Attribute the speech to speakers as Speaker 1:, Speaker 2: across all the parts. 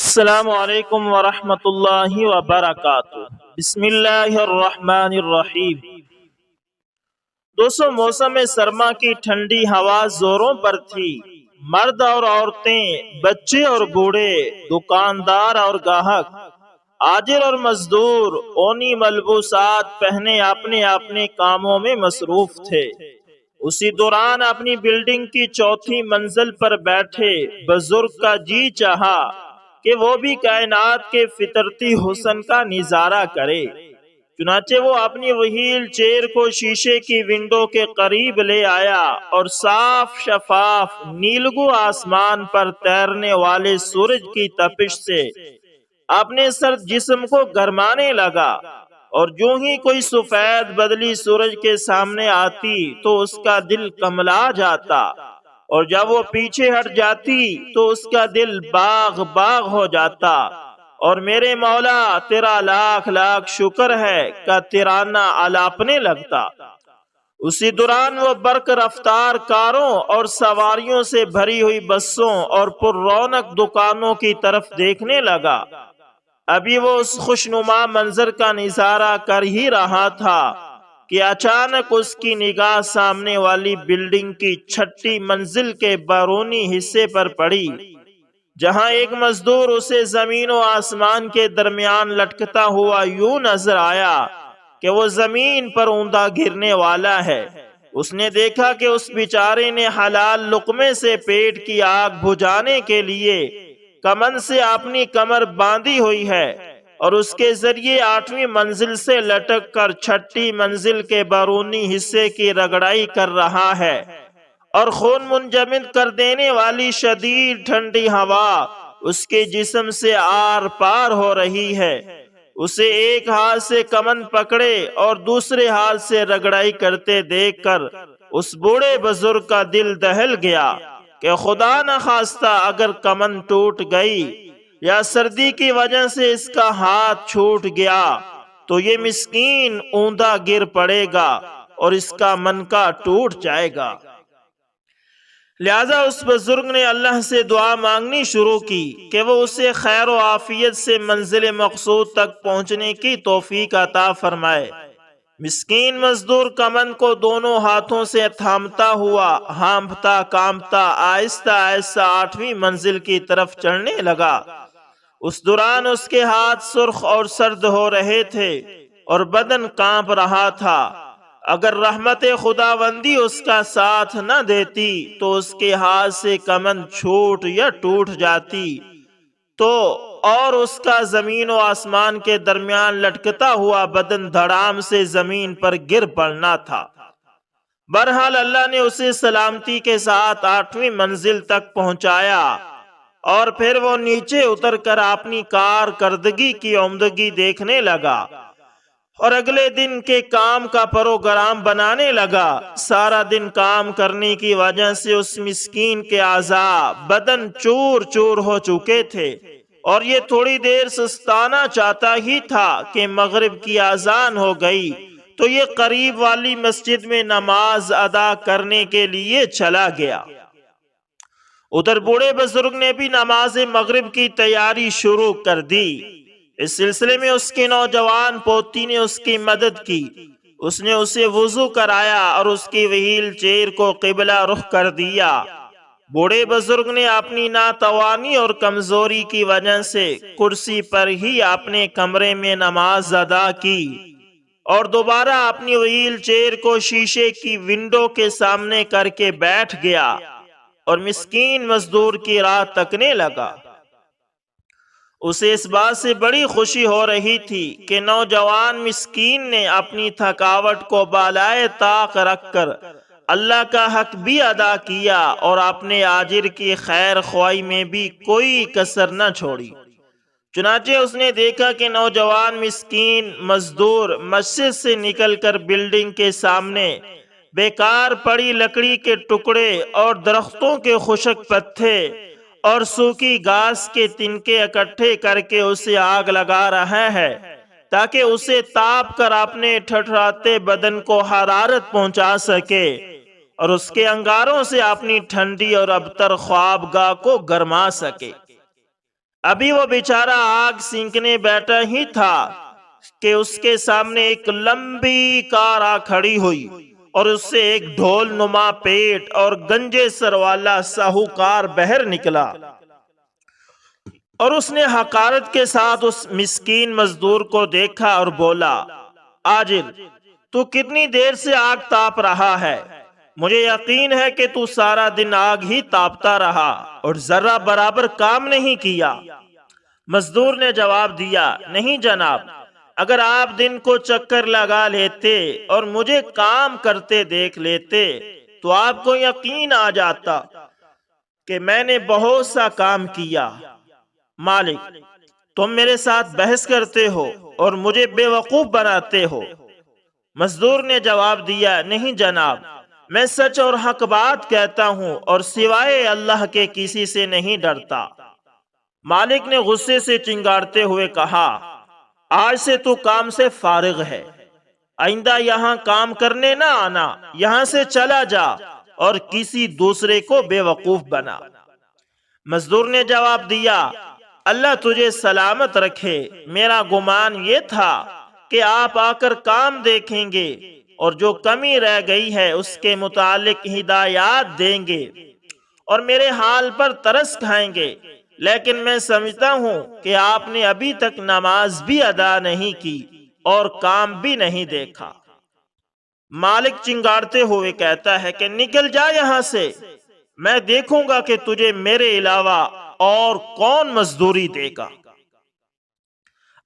Speaker 1: السلام علیکم ورحمۃ اللہ وبرکاتہ۔ بسم اللہ الرحمن الرحیم۔ دوستو، موسم سرما کی ٹھنڈی ہوا زوروں پر تھی۔ مرد اور عورتیں، بچے اور بوڑھے، دکاندار اور گاہک، آجر اور مزدور اونی ملبوسات پہنے اپنے اپنے کاموں میں مصروف تھے۔ اسی دوران اپنی بلڈنگ کی چوتھی منزل پر بیٹھے بزرگ کا جی چاہا کہ وہ بھی کائنات کے فطرتی حسن کا نظارہ کرے۔ چنانچہ وہ اپنی وہیل چیئر کو شیشے کی ونڈو کے قریب لے آیا اور صاف شفاف نیلگو آسمان پر تیرنے والے سورج کی تپش سے اپنے سرد جسم کو گرمانے لگا، اور جو ہی کوئی سفید بدلی سورج کے سامنے آتی تو اس کا دل کملا جاتا، اور جب وہ پیچھے ہٹ جاتی تو اس کا دل باغ باغ ہو جاتا، اور میرے مولا تیرا لاکھ لاکھ شکر ہے کا ترانہ الاپنے لگتا۔ اسی دوران وہ برق رفتار کاروں اور سواریوں سے بھری ہوئی بسوں اور پر رونق دکانوں کی طرف دیکھنے لگا۔ ابھی وہ اس خوشنما منظر کا نظارہ کر ہی رہا تھا کہ اچانک اس کی نگاہ سامنے والی بلڈنگ کی چھٹی منزل کے بیرونی حصے پر پڑی، جہاں ایک مزدور اسے زمین و آسمان کے درمیان لٹکتا ہوا یوں نظر آیا کہ وہ زمین پر اوندا گرنے والا ہے۔ اس نے دیکھا کہ اس بیچارے نے حلال لقمے سے پیٹ کی آگ بجھانے کے لیے کمن سے اپنی کمر باندھی ہوئی ہے، اور اس کے ذریعے 8ویں منزل سے لٹک کر چھٹی منزل کے بیرونی حصے کی رگڑائی کر رہا ہے، اور خون منجمد کر دینے والی شدید ٹھنڈی ہوا اس کے جسم سے آر پار ہو رہی ہے۔ اسے ایک ہاتھ سے کمن پکڑے اور دوسرے ہاتھ سے رگڑائی کرتے دیکھ کر اس بوڑھے بزرگ کا دل دہل گیا کہ خدا نہ خواستہ اگر کمن ٹوٹ گئی یا سردی کی وجہ سے اس کا ہاتھ چھوٹ گیا تو یہ مسکین اوندا گر پڑے گا اور اس کا منکا ٹوٹ جائے گا۔ لہذا اس بزرگ نے اللہ سے دعا مانگنی شروع کی کہ وہ اسے خیر و عافیت سے منزل مقصود تک پہنچنے کی توفیق عطا فرمائے۔ مسکین مزدور کمن کو دونوں ہاتھوں سے تھامتا ہوا ہانپتا کانپتا آہستہ آہستہ 8ویں منزل کی طرف چڑھنے لگا۔ اس دوران اس کے ہاتھ سرخ اور سرد ہو رہے تھے اور بدن کانپ رہا تھا۔ اگر رحمت خداوندی اس کا ساتھ نہ دیتی تو اس کے ہاتھ سے کمن چھوٹ یا ٹوٹ جاتی تو اور اس کا زمین و آسمان کے درمیان لٹکتا ہوا بدن دھڑام سے زمین پر گر پڑنا تھا۔ بہرحال اللہ نے اسے سلامتی کے ساتھ 8ویں منزل تک پہنچایا، اور پھر وہ نیچے اتر کر اپنی کارکردگی کی عمدگی دیکھنے لگا اور اگلے دن کے کام کا پروگرام بنانے لگا۔ سارا دن کام کرنے کی وجہ سے اس مسکین کے اعضاء بدن چور چور ہو چکے تھے، اور یہ تھوڑی دیر سستانا چاہتا ہی تھا کہ مغرب کی اذان ہو گئی تو یہ قریب والی مسجد میں نماز ادا کرنے کے لیے چلا گیا۔ ادھر بوڑھے بزرگ نے بھی نماز مغرب کی تیاری شروع کر دی۔ اس سلسلے میں اس کی نوجوان پوتی نے اس کی مدد کی۔ اس نے اسے وضو کرایا اور اس کی وہیل چیئر کو قبلہ رخ کر دیا۔ بوڑھے بزرگ نے اپنی ناتوانی اور کمزوری کی وجہ سے کرسی پر ہی اپنے کمرے میں نماز ادا کی، اور دوبارہ اپنی وہیل چیئر کو شیشے کی ونڈو کے سامنے کر کے بیٹھ گیا اور مسکین مزدور کی راہ تکنے لگا۔ اسے اس بات سے بڑی خوشی ہو رہی تھی کہ نوجوان مسکین نے اپنی تھکاوٹ کو بالائے طاق رکھ کر اللہ کا حق بھی ادا کیا اور اپنے آجر کی خیر خواہی میں بھی کوئی کسر نہ چھوڑی۔ چنانچہ اس نے دیکھا کہ نوجوان مسکین مزدور مسجد سے نکل کر بلڈنگ کے سامنے بیکار پڑی لکڑی کے ٹکڑے اور درختوں کے خشک پتے اور سوکھی گھاس کے تنکے اکٹھے کر کے اسے آگ لگا رہا ہے تاکہ اسے تاپ کر اپنے ٹھٹھراتے بدن کو حرارت پہنچا سکے اور اس کے انگاروں سے اپنی ٹھنڈی اور ابتر خوابگاہ کو گرما سکے۔ ابھی وہ بیچارہ آگ سینکنے بیٹھا ہی تھا کہ اس کے سامنے ایک لمبی کار آ کھڑی ہوئی اور اس سے ایک ڈھول نما پیٹ اور گنجے سر والا ساہوکار بہر نکلا، اور اس نے حقارت کے ساتھ اس مسکین مزدور کو دیکھا اور بولا، آجل، تو کتنی دیر سے آگ تاپ رہا ہے؟ مجھے یقین ہے کہ تو سارا دن آگ ہی تاپتا رہا اور ذرہ برابر کام نہیں کیا۔ مزدور نے جواب دیا، نہیں جناب، اگر آپ دن کو چکر لگا لیتے اور مجھے کام کرتے دیکھ لیتے تو آپ کو یقین آ جاتا کہ میں نے بہت سا کام کیا۔ مالک، تم میرے ساتھ بحث کرتے ہو اور مجھے بے وقوف بناتے ہو۔ مزدور نے جواب دیا، نہیں جناب، میں سچ اور حق بات کہتا ہوں اور سوائے اللہ کے کسی سے نہیں ڈرتا۔ مالک نے غصے سے چنگاڑتے ہوئے کہا، آج سے تو کام سے فارغ ہے، آئندہ یہاں کام کرنے نہ آنا، یہاں سے چلا جا اور کسی دوسرے کو بے وقوف بنا۔ مزدور نے جواب دیا، اللہ تجھے سلامت رکھے، میرا گمان یہ تھا کہ آپ آ کر کام دیکھیں گے اور جو کمی رہ گئی ہے اس کے متعلق ہدایات دیں گے اور میرے حال پر ترس کھائیں گے، لیکن میں سمجھتا ہوں کہ آپ نے ابھی تک نماز بھی ادا نہیں کی اور کام بھی نہیں دیکھا۔ مالک چنگاڑتے ہوئے کہتا ہے کہ نکل جا یہاں سے، میں دیکھوں گا کہ تجھے میرے علاوہ اور کون مزدوری دے گا،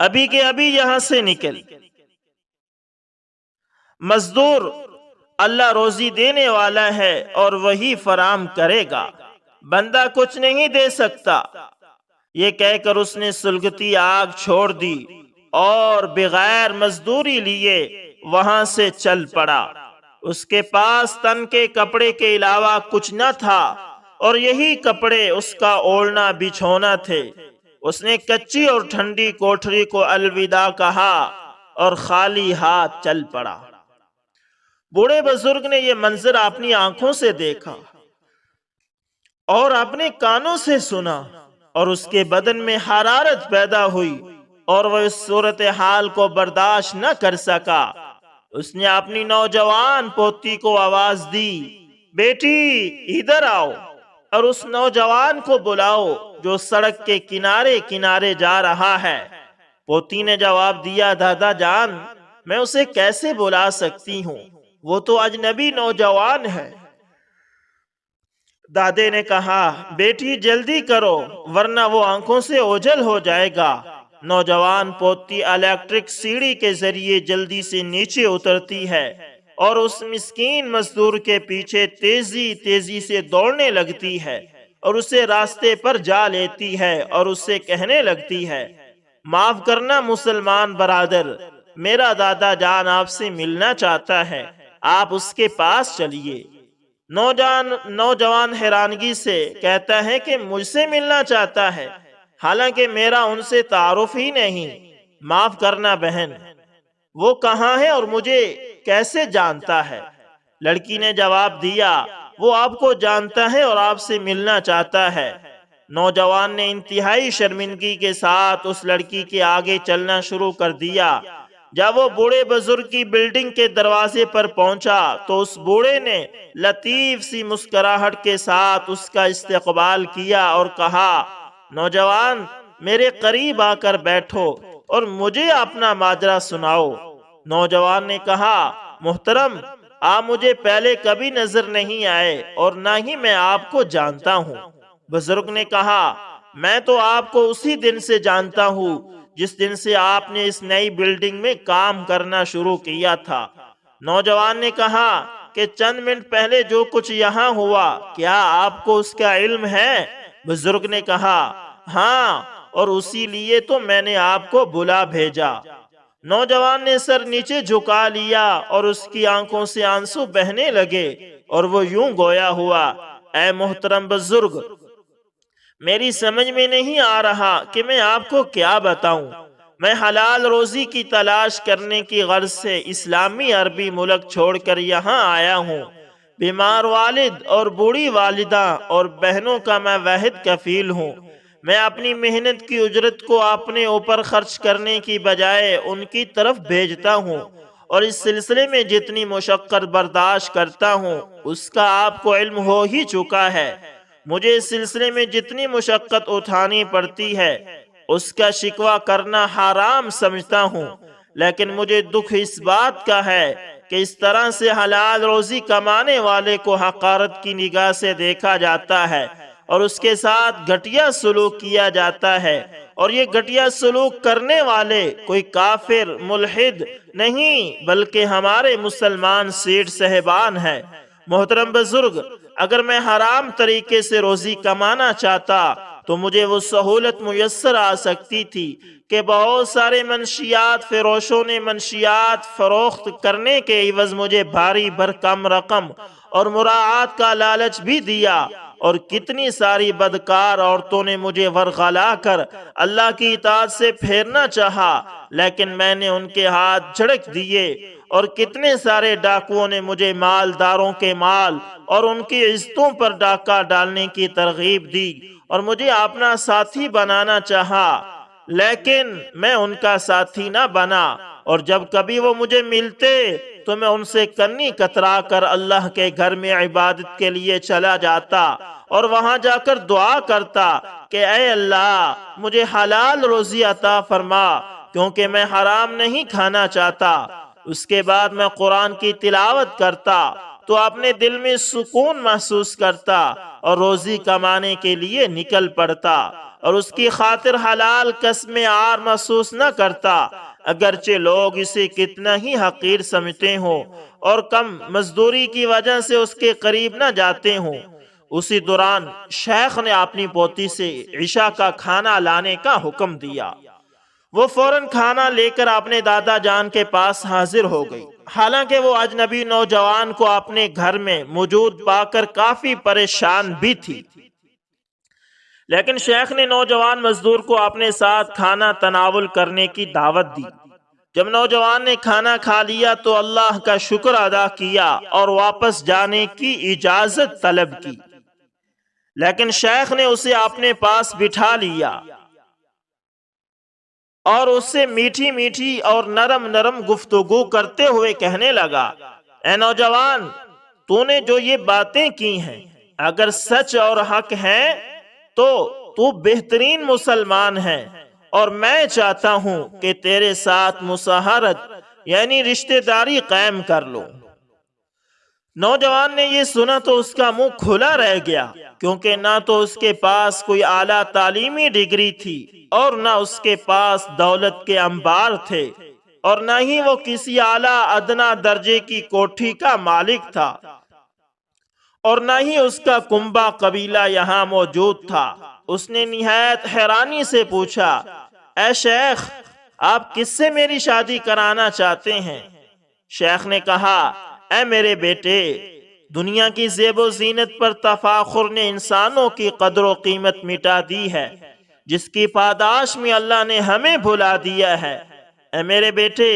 Speaker 1: ابھی کے ابھی یہاں سے نکل۔ مزدور، اللہ روزی دینے والا ہے اور وہی فراہم کرے گا، بندہ کچھ نہیں دے سکتا۔ یہ کہہ کر اس نے سلگتی آگ چھوڑ دی اور بغیر مزدوری لیے وہاں سے چل پڑا۔ اس کے پاس تن کے کپڑے کے علاوہ کچھ نہ تھا اور یہی کپڑے اس کا اوڑھنا بچھونا تھے۔ اس نے کچی اور ٹھنڈی کوٹھری کو الوداع کہا اور خالی ہاتھ چل پڑا۔ بوڑھے بزرگ نے یہ منظر اپنی آنکھوں سے دیکھا اور اپنے کانوں سے سنا اور اس کے بدن میں حرارت پیدا ہوئی اور وہ اس صورتحال کو برداشت نہ کر سکا۔ اس نے اپنی نوجوان پوتی کو آواز دی، بیٹی ادھر آؤ اور اس نوجوان کو بلاؤ جو سڑک کے کنارے کنارے جا رہا ہے۔ پوتی نے جواب دیا، دادا جان، میں اسے کیسے بلا سکتی ہوں، وہ تو اجنبی نوجوان ہے۔ دادے نے کہا، بیٹی جلدی کرو ورنہ وہ آنکھوں سے اوجھل ہو جائے گا۔ نوجوان پوتی الیکٹرک سیڑھی کے ذریعے جلدی سے نیچے اترتی ہے اور اس مسکین مزدور کے پیچھے تیزی تیزی سے دوڑنے لگتی ہے اور اسے راستے پر جا لیتی ہے اور اسے کہنے لگتی ہے، معاف کرنا مسلمان برادر، میرا دادا جان آپ سے ملنا چاہتا ہے، آپ اس کے پاس چلیے۔ نوجوان حیرانگی سے کہتا ہے کہ مجھ سے ملنا چاہتا ہے، حالانکہ میرا ان سے تعارف ہی نہیں، معاف کرنا بہن، وہ کہاں ہے اور مجھے کیسے جانتا ہے؟ لڑکی نے جواب دیا، وہ آپ کو جانتا ہے اور آپ سے ملنا چاہتا ہے۔ نوجوان نے انتہائی شرمندگی کے ساتھ اس لڑکی کے آگے چلنا شروع کر دیا۔ جب وہ بوڑھے بزرگ کی بلڈنگ کے دروازے پر پہنچا تو اس بوڑھے نے لطیف سی مسکراہٹ کے ساتھ اس کا استقبال کیا اور کہا، نوجوان، میرے قریب آ کر بیٹھو اور مجھے اپنا ماجرا سناؤ۔ نوجوان نے کہا، محترم، آپ مجھے پہلے کبھی نظر نہیں آئے اور نہ ہی میں آپ کو جانتا ہوں۔ بزرگ نے کہا، میں تو آپ کو اسی دن سے جانتا ہوں جس دن سے آپ نے اس نئی بلڈنگ میں کام کرنا شروع کیا تھا۔ نوجوان نے کہا کہ چند منٹ پہلے جو کچھ یہاں ہوا، کیا آپ کو اس کا علم ہے؟ بزرگ نے کہا، ہاں، اور اسی لیے تو میں نے آپ کو بلا بھیجا۔ نوجوان نے سر نیچے جھکا لیا اور اس کی آنکھوں سے آنسو بہنے لگے اور وہ یوں گویا ہوا، اے محترم بزرگ، میری سمجھ میں نہیں آ رہا کہ میں آپ کو کیا بتاؤں۔ میں حلال روزی کی تلاش کرنے کی غرض سے اسلامی عربی ملک چھوڑ کر یہاں آیا ہوں۔ بیمار والد اور بوڑھی والدہ اور بہنوں کا میں واحد کفیل ہوں۔ میں اپنی محنت کی اجرت کو اپنے اوپر خرچ کرنے کی بجائے ان کی طرف بھیجتا ہوں، اور اس سلسلے میں جتنی مشقت برداشت کرتا ہوں اس کا آپ کو علم ہو ہی چکا ہے۔ مجھے اس سلسلے میں جتنی مشقت اٹھانی پڑتی ہے اس کا شکوہ کرنا حرام سمجھتا ہوں، لیکن مجھے دکھ اس بات کا ہے کہ اس طرح سے حلال روزی کمانے والے کو حقارت کی نگاہ سے دیکھا جاتا ہے اور اس کے ساتھ گھٹیا سلوک کیا جاتا ہے، اور یہ گھٹیا سلوک کرنے والے کوئی کافر ملحد نہیں بلکہ ہمارے مسلمان سیٹ صاحبان ہیں۔ محترم بزرگ، اگر میں حرام طریقے سے روزی کمانا چاہتا تو مجھے وہ سہولت میسر آ سکتی تھی کہ بہت سارے منشیات فروشوں نے منشیات فروخت کرنے کے عوض مجھے بھاری بھرکم رقم اور مراعات کا لالچ بھی دیا، اور کتنی ساری بدکار عورتوں نے مجھے ورغلا کر اللہ کی اطاعت سے پھیرنا چاہا لیکن میں نے ان کے ہاتھ جھڑک دیے، اور کتنے سارے ڈاکوؤں نے مجھے مالداروں کے مال اور ان کی عزتوں پر ڈاکہ ڈالنے کی ترغیب دی اور مجھے اپنا ساتھی بنانا چاہا، لیکن میں ان کا ساتھی نہ بنا، اور جب کبھی وہ مجھے ملتے تو میں ان سے کنی کترا کر اللہ کے گھر میں عبادت کے لیے چلا جاتا اور وہاں جا کر دعا کرتا کہ اے اللہ مجھے حلال روزی عطا فرما، کیونکہ میں حرام نہیں کھانا چاہتا۔ اس کے بعد میں قرآن کی تلاوت کرتا تو اپنے دل میں سکون محسوس کرتا اور روزی کمانے کے لیے نکل پڑتا، اور اس کی خاطر حلال کسب میں عار محسوس نہ کرتا، اگرچہ لوگ اسے کتنا ہی حقیر سمجھتے ہوں اور کم مزدوری کی وجہ سے اس کے قریب نہ جاتے ہوں۔ اسی دوران شیخ نے اپنی پوتی سے عشاء کا کھانا لانے کا حکم دیا۔ وہ فوراً کھانا لے کر اپنے دادا جان کے پاس حاضر ہو گئی، حالانکہ وہ اجنبی نوجوان کو اپنے گھر میں موجود پا کر کافی پریشان بھی تھی، لیکن شیخ نے نوجوان مزدور کو اپنے ساتھ کھانا تناول کرنے کی دعوت دی۔ جب نوجوان نے کھانا کھا لیا تو اللہ کا شکر ادا کیا اور واپس جانے کی اجازت طلب کی، لیکن شیخ نے اسے اپنے پاس بٹھا لیا اور اس سے میٹھی میٹھی اور نرم نرم گفتگو کرتے ہوئے کہنے لگا، اے نوجوان، تو نے جو یہ باتیں کی ہیں اگر سچ اور حق ہیں تو تو بہترین مسلمان ہے، اور میں چاہتا ہوں کہ تیرے ساتھ مصاہرت یعنی رشتہ داری قائم کر لوں۔ نوجوان نے یہ سنا تو اس کا منہ کھلا رہ گیا، کیونکہ نہ تو اس کے پاس کوئی اعلیٰ تعلیمی ڈگری تھی اور نہ اس کے پاس دولت کے انبار تھے، اور نہ ہی وہ کسی اعلیٰ ادنا درجے کی کوٹھی کا مالک تھا، اور نہ ہی اس کا کنبہ قبیلہ یہاں موجود تھا۔ اس نے نہایت حیرانی سے پوچھا، اے شیخ، آپ کس سے میری شادی کرانا چاہتے ہیں؟ شیخ نے کہا، اے میرے بیٹے، دنیا کی زیب و زینت پر تفاخر نے انسانوں کی قدر و قیمت مٹا دی ہے، جس کی پاداش میں اللہ نے ہمیں بھلا دیا ہے۔ اے میرے بیٹے،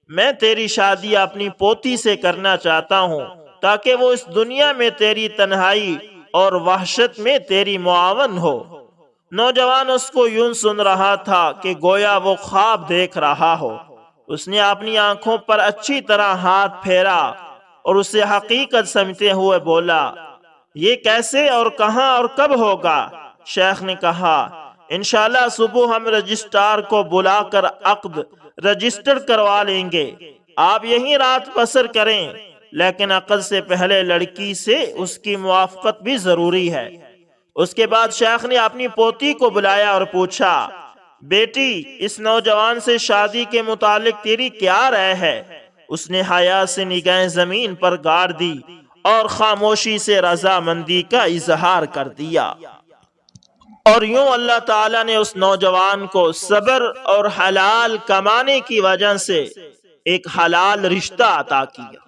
Speaker 1: میں تیری شادی اپنی پوتی سے کرنا چاہتا ہوں تاکہ وہ اس دنیا میں تیری تنہائی اور وحشت میں تیری معاون ہو۔ نوجوان اس کو یوں سن رہا تھا کہ گویا وہ خواب دیکھ رہا ہو۔ اس نے اپنی آنکھوں پر اچھی طرح ہاتھ پھیرا اور اسے حقیقت سمجھتے ہوئے بولا، یہ کیسے اور کہاں اور کب ہوگا؟ شیخ نے کہا، انشاءاللہ صبح ہم رجسٹرار کو بلا کر عقد رجسٹر کروا لیں گے، آپ یہیں رات بسر کریں، لیکن عقد سے پہلے لڑکی سے اس کی موافقت بھی ضروری ہے۔ اس کے بعد شیخ نے اپنی پوتی کو بلایا اور پوچھا، بیٹی، اس نوجوان سے شادی کے متعلق تیری کیا رائے ہے؟ اس نے حیا سے نگاہیں زمین پر گاڑ دی اور خاموشی سے رضامندی کا اظہار کر دیا، اور یوں اللہ تعالیٰ نے اس نوجوان کو صبر اور حلال کمانے کی وجہ سے ایک حلال رشتہ عطا کیا۔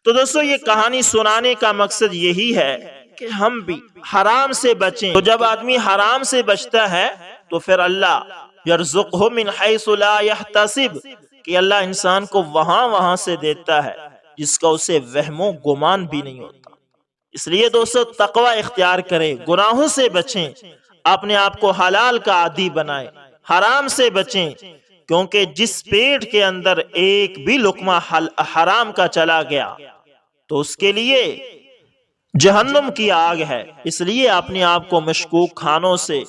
Speaker 1: تو دوستو، یہ کہانی سنانے کا مقصد یہی ہے کہ ہم بھی حرام سے بچیں۔ تو جب آدمی حرام سے بچتا ہے تو پھر اللہ یرزقہ من حیث لا یحتسب، کہ اللہ انسان کو وہاں سے دیتا ہے جس کا اسے وہم و گمان بھی نہیں ہوتا۔ اس لیے دوستو، تقوی اختیار کریں، گناہوں سے بچیں، اپنے آپ کو حلال کا عادی بنائیں، حرام سے بچیں، کیونکہ جس پیٹ کے اندر ایک بھی لقمہ حرام کا چلا گیا تو اس کے لیے جہنم کی آگ ہے۔ اس لیے اپنے آپ کو مشکوک کھانوں سے،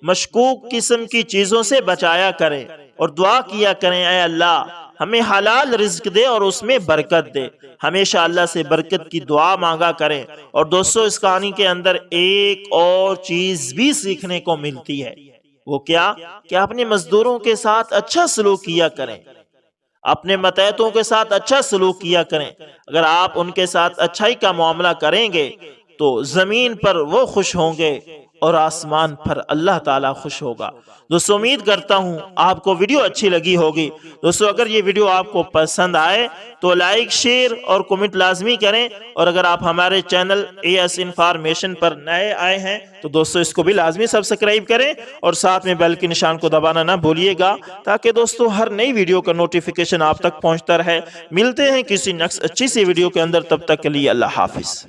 Speaker 1: مشکوک قسم کی چیزوں سے بچایا کریں اور دعا کیا کریں، اے اللہ ہمیں حلال رزق دے اور اس میں برکت دے۔ ہمیشہ اللہ سے برکت کی دعا مانگا کریں۔ اور دوستو، اس کہانی کے اندر ایک اور چیز بھی سیکھنے کو ملتی ہے، وہ کیا کہ اپنے مزدوروں کے ساتھ اچھا سلوک کیا کریں، اپنے متحدوں کے ساتھ اچھا سلوک کیا کریں۔ اگر آپ ان کے ساتھ اچھائی کا معاملہ کریں گے تو زمین پر وہ خوش ہوں گے اور آسمان پر اللہ تعالیٰ خوش ہوگا۔ دوستو، امید کرتا ہوں آپ کو ویڈیو اچھی لگی ہوگی۔ دوستو، اگر یہ ویڈیو آپ کو پسند آئے تو لائک، شیئر اور کمنٹ لازمی کریں، اور اگر آپ ہمارے چینل AS انفارمیشن پر نئے آئے ہیں تو دوستو اس کو بھی لازمی سبسکرائب کریں اور ساتھ میں بیل کے نشان کو دبانا نہ بھولیے گا، تاکہ دوستو ہر نئی ویڈیو کا نوٹیفیکیشن آپ تک پہنچتا رہے۔ ملتے ہیں کسی نیکسٹ اچھی سی ویڈیو کے اندر، تب تک کے لیے اللہ حافظ۔